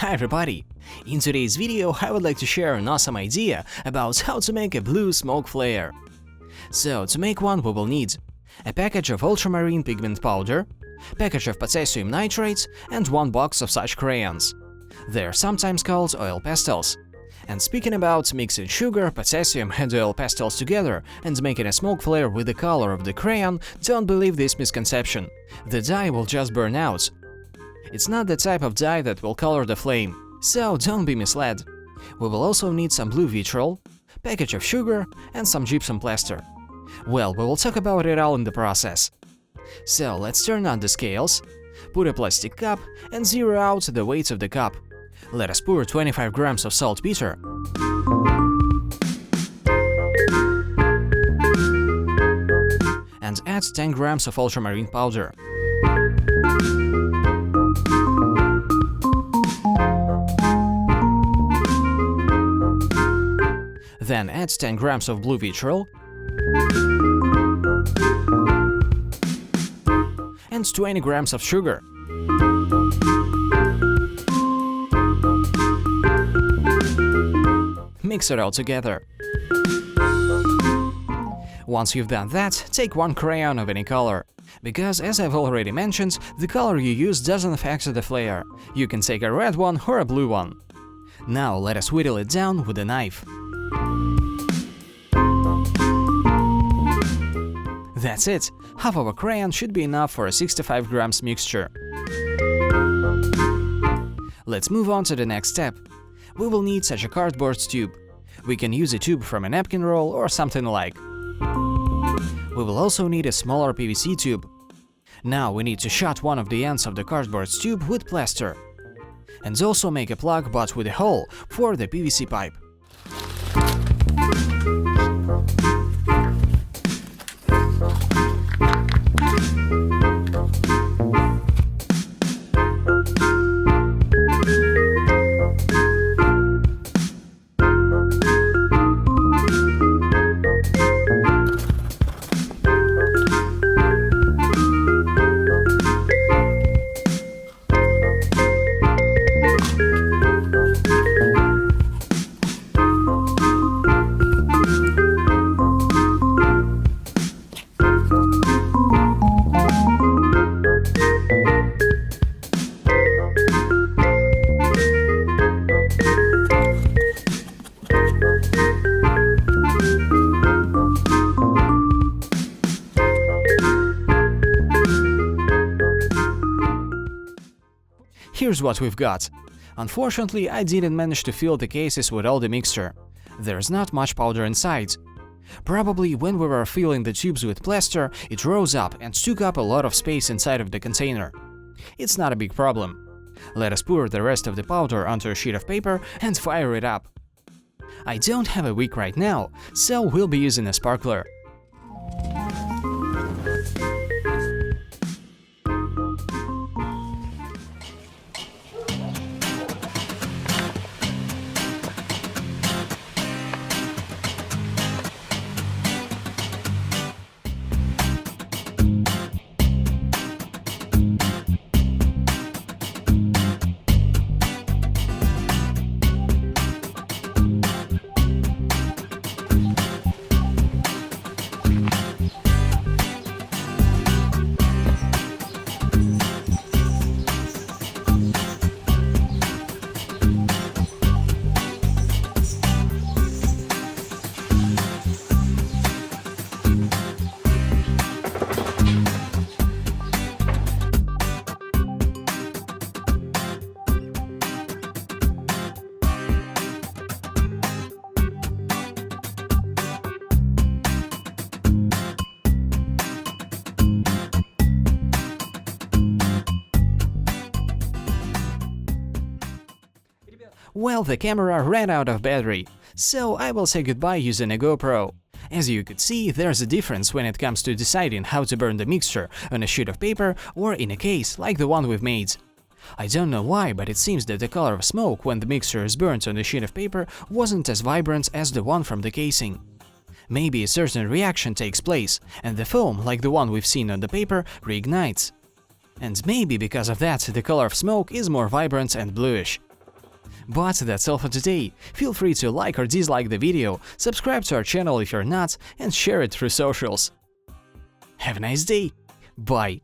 Hi everybody! In today's video I would like to share an awesome idea about how to make a blue smoke flare. So to make one we will need a package of ultramarine pigment powder, package of potassium nitrate and one box of such crayons. They're sometimes called oil pastels. And speaking about mixing sugar, potassium and oil pastels together and making a smoke flare with the color of the crayon, don't believe this misconception. The dye will just burn out. It's not the type of dye that will color the flame, so don't be misled. We will also need some blue vitriol, package of sugar and some gypsum plaster. Well, we will talk about it all in the process. So let's turn on the scales, put a plastic cup and zero out the weight of the cup. Let us pour 25 grams of saltpeter, and add 10 grams of ultramarine powder. Then add 10 grams of blue vitriol and 20 grams of sugar. Mix it all together. Once you've done that, take one crayon of any color. Because, as I've already mentioned, the color you use doesn't affect the flare. You can take a red one or a blue one. Now let us whittle it down with a knife. That's it! Half of a crayon should be enough for a 65 grams mixture. Let's move on to the next step. We will need such a cardboard tube. We can use a tube from a napkin roll or something like. We will also need a smaller PVC tube. Now we need to shut one of the ends of the cardboard tube with plaster. And also make a plug but with a hole for the PVC pipe. Here's what we've got. Unfortunately, I didn't manage to fill the cases with all the mixture. There's not much powder inside. Probably when we were filling the tubes with plaster, it rose up and took up a lot of space inside of the container. It's not a big problem. Let us pour the rest of the powder onto a sheet of paper and fire it up. I don't have a wick right now, so we'll be using a sparkler. Well, the camera ran out of battery, so I will say goodbye using a GoPro. As you could see, there's a difference when it comes to deciding how to burn the mixture on a sheet of paper or in a case like the one we've made. I don't know why, but it seems that the color of smoke when the mixture is burnt on a sheet of paper wasn't as vibrant as the one from the casing. Maybe a certain reaction takes place, and the foam, like the one we've seen on the paper, reignites. And maybe because of that, the color of smoke is more vibrant and bluish. But that's all for today. Feel free to like or dislike the video, subscribe to our channel if you're not, and share it through socials. Have a nice day. Bye.